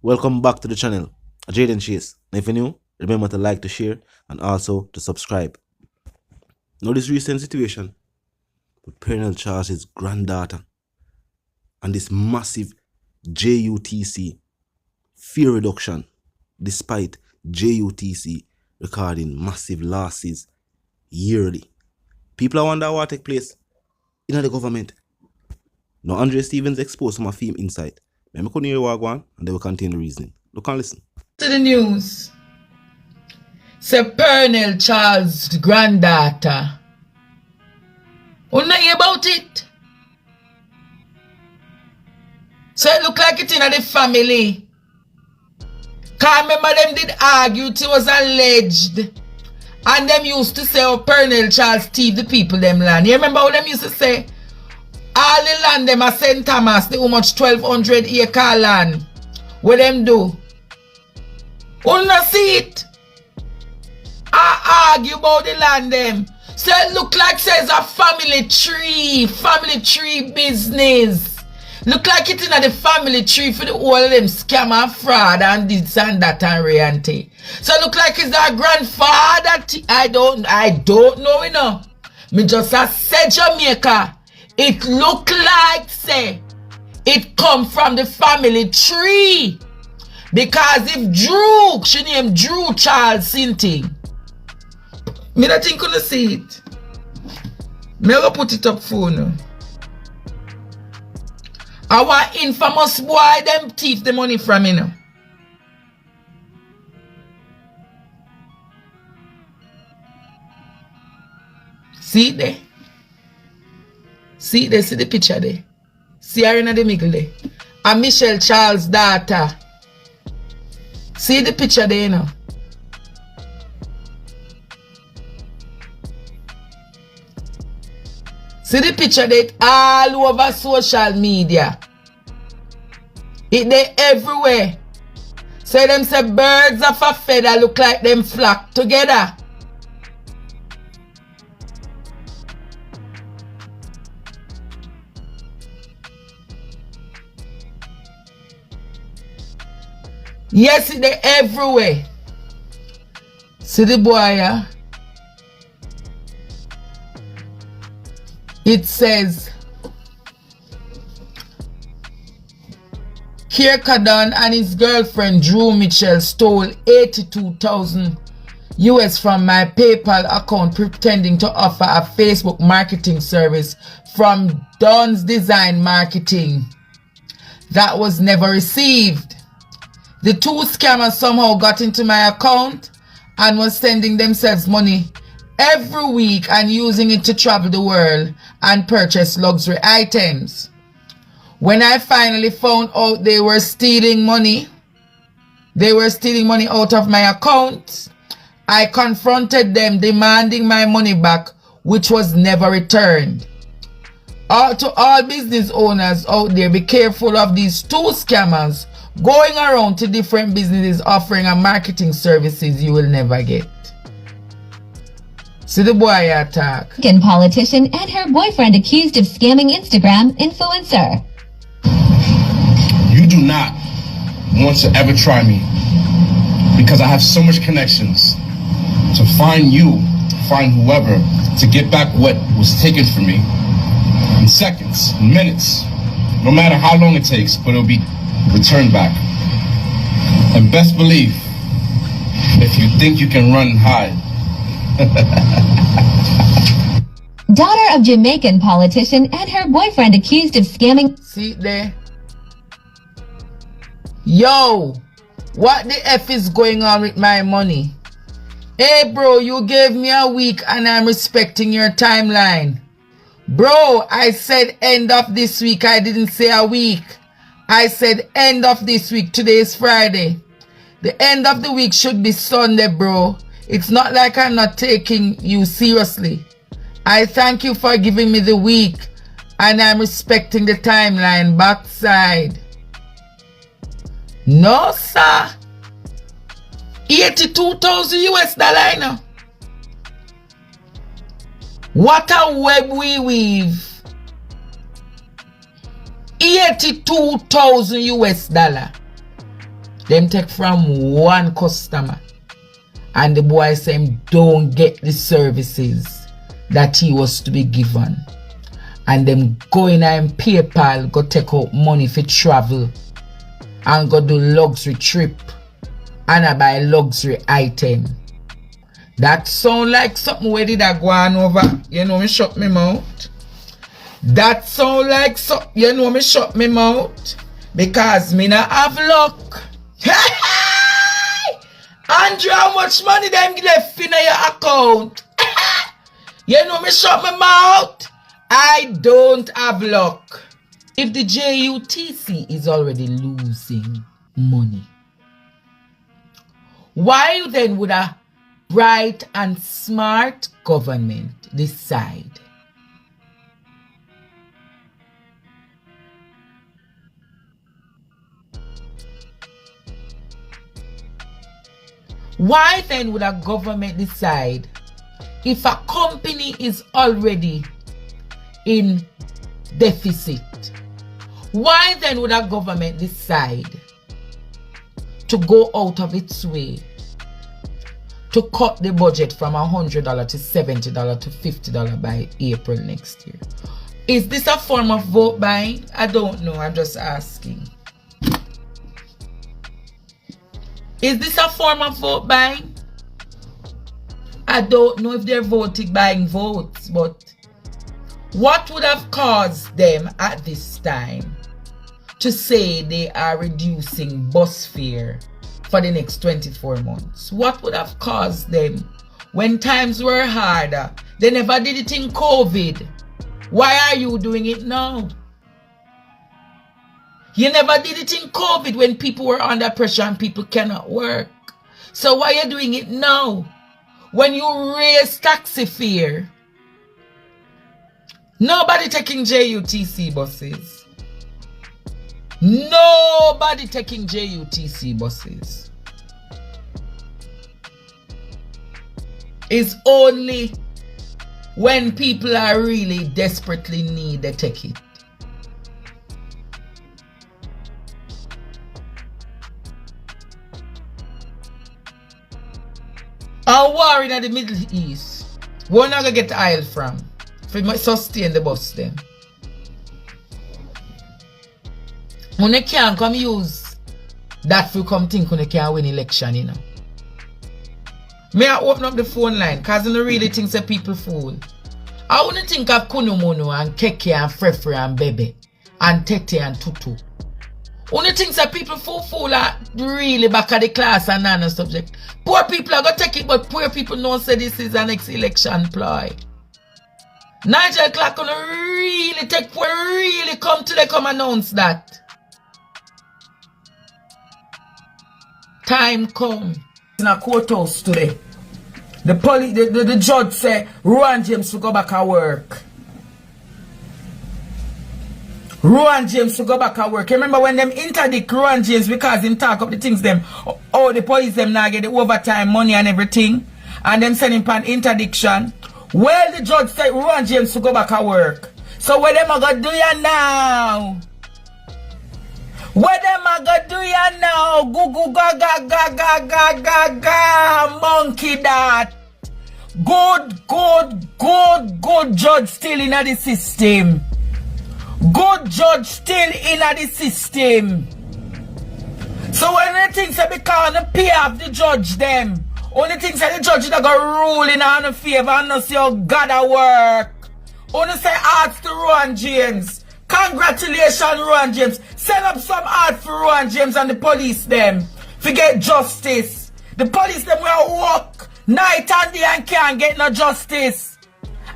Welcome back to the channel, GrandChild. Now if you're new, remember to like, to share, and also to subscribe. Now this recent situation with Colonel Charles' granddaughter and this massive GUTC fear reduction, despite GUTC recording massive losses yearly. People are wondering what take place in the government. Now Andre Stevens exposed some of him insight. Let me continue what go on and they will continue the reasoning. Look and listen. To the news. Say Colonel Charles' granddaughter. You know about it? So it look like it in the family. Cause remember them did argue it was alleged. And them used to say, oh, Colonel Charles thief the people them land. You remember how them used to say? All the land them are St. Thomas, the how much 1,200 acre land. What them do? You not see it? I argue about the land them. So it look like says a family tree business. Look like it in the family tree for the whole of them scam and fraud and this and that and reality. So it look like it's our grandfather. I don't know, you know. Me just said Jamaica. It look like say it come from the family tree. Because if Drew, she named Drew Charles Sinting. Me not think gonna see it. Me gonna put it up for now. Our infamous boy them thief the money from me now. See it there? See it there, see the picture there. See her in the middle there. And Michelle Charles' daughter. See the picture there, you know. See the picture there all over social media. It there everywhere. Say them say birds of a feather look like them flock together. Yes, it there everywhere. See the boy, yeah? It says Kierkegaard and his girlfriend Drew Mitchell stole 82,000 US from my PayPal account pretending to offer a Facebook marketing service from Don's Design Marketing that was never received. The two scammers somehow got into my account and was sending themselves money every week and using it to travel the world and purchase luxury items. When I finally found out they were stealing money out of my account, I confronted them demanding my money back, which was never returned. To all business owners out there, be careful of these two scammers going around to different businesses offering a marketing services you will never get. See the boy attack. Politician and her boyfriend accused of scamming Instagram influencer. You do not want to ever try me because I have so much connections to find you, find whoever, to get back what was taken from me in seconds, minutes, no matter how long it takes, but it'll be returned back. And best believe, if you think you can run and hide. Daughter of Jamaican politician and her boyfriend accused of scamming. See it there? Yo, what the F is going on with my money? Hey bro, you gave me a week and I'm respecting your timeline. Bro, I said end of this week. I didn't say a week. I said end of this week. Today is Friday. The end of the week should be Sunday, bro. It's not like I'm not taking you seriously. I thank you for giving me the week and I'm respecting the timeline backside. No, sir. 82,000 US dollar now. What a web we weave. 82,000 US dollar. Them take from one customer. And the boy say him don't get the services that he was to be given. And them go in and PayPal, go take out money for travel. And go do luxury trip. And I buy luxury item. That sound like something where did I go on over? You know me shut me mouth. That sound like something, you know me shut me mouth. Because me not have luck. Andrew, how much money them left in your account? You know me shut my mouth. I don't have luck. If the JUTC is already losing money, why then would a bright and smart government decide why then would a government decide if a company is already in deficit? Why then would a government decide to go out of its way to cut the budget from $100 to $70 to $50 by April next year? Is this a form of vote buying? I don't know. I'm just asking. Is this a form of vote buying? I don't know if they're buying votes, but what would have caused them at this time to say they are reducing bus fare for the next 24 months? What would have caused them when times were harder? They never did it in COVID. Why are you doing it now? You never did it in COVID when people were under pressure and people cannot work. So why are you doing it now? When you raise taxi fare, nobody taking JUTC buses. Nobody taking JUTC buses. It's only when people are really desperately need they take it. A war in the Middle East, we're not gonna get oil from. For it might sustain the bus then. When they can't come use that for come think when they can't win election, you know. May I open up the phone line because I don't really think that people fool. I wouldn't think of Kunumono and Keke and Frefre and Bebe and Tete and Tutu. Only things that people fool are really back at the class and nano subject. Poor people are going to take it, but poor people don't say this is an ex-election ploy. Nigel Clark gonna really come till they come announce that. Time come. In a courthouse today, the judge said Rowan James will go back at work. Rowan James to go back at work. You remember when them interdict Rowan James because him talk up the things them, oh the police them now get the overtime money and everything, and them send him for an interdiction. Well, the judge said Rowan James to go back at work. So what them a gonna do ya now? What them a gonna do ya now? Go go ga ga ga ga ga ga ga monkey that. Good judge still in the system. Good judge still in the system. So when the things that because the pay of the judge them, only things that the judge that go rule in our favor and not say oh God at work. Only say art to Rowan James. Congratulations Rowan James. Send up some art for Rowan James and the police them. Forget justice. The police them will work night and day and can't get no justice.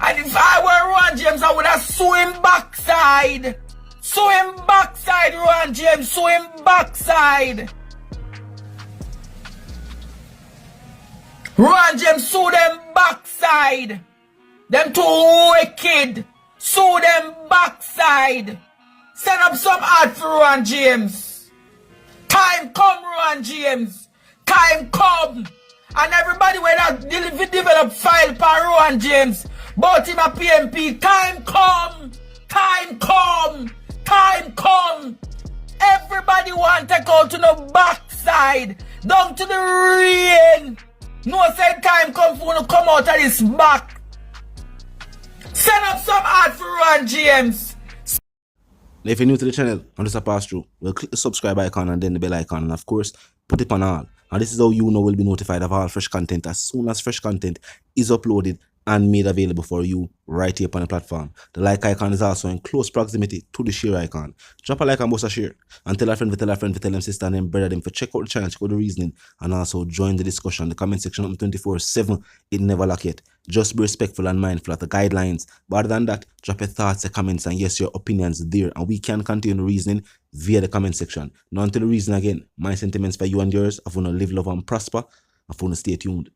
And if I were Rowan James, I would have sue him backside. Sue him backside, Rowan James. Sue him backside. Rowan James, sue them backside. Them too wicked. Sue them backside. Send up some art for Rowan James. Time come, Rowan James. Time come. And everybody when I develop file for Rowan James. But him a PMP, time come, time come, time come. Everybody want to go to the backside. side, down to the rain. No said time come for you to come out of this back. Send up some ad for Ron James. Now, if you're new to the channel and just a pass through, we'll click the subscribe icon and then the bell icon, and of course, put it on all. And this is how you know will be notified of all fresh content as soon as fresh content is uploaded and made available for you right here on the platform. The like icon is also in close proximity to the share icon. Drop a like and bust a share. And tell a friend, tell them sister and them brother them for check out the channel, check out the reasoning, and also join the discussion. The comment section open 24/7. It never lock yet. Just be respectful and mindful of the guidelines. But other than that, drop your thoughts, your comments, and yes, your opinions there. And we can continue the reasoning via the comment section. Now until the reason again, my sentiments for you and yours. I want to live, love, and prosper. I want to stay tuned.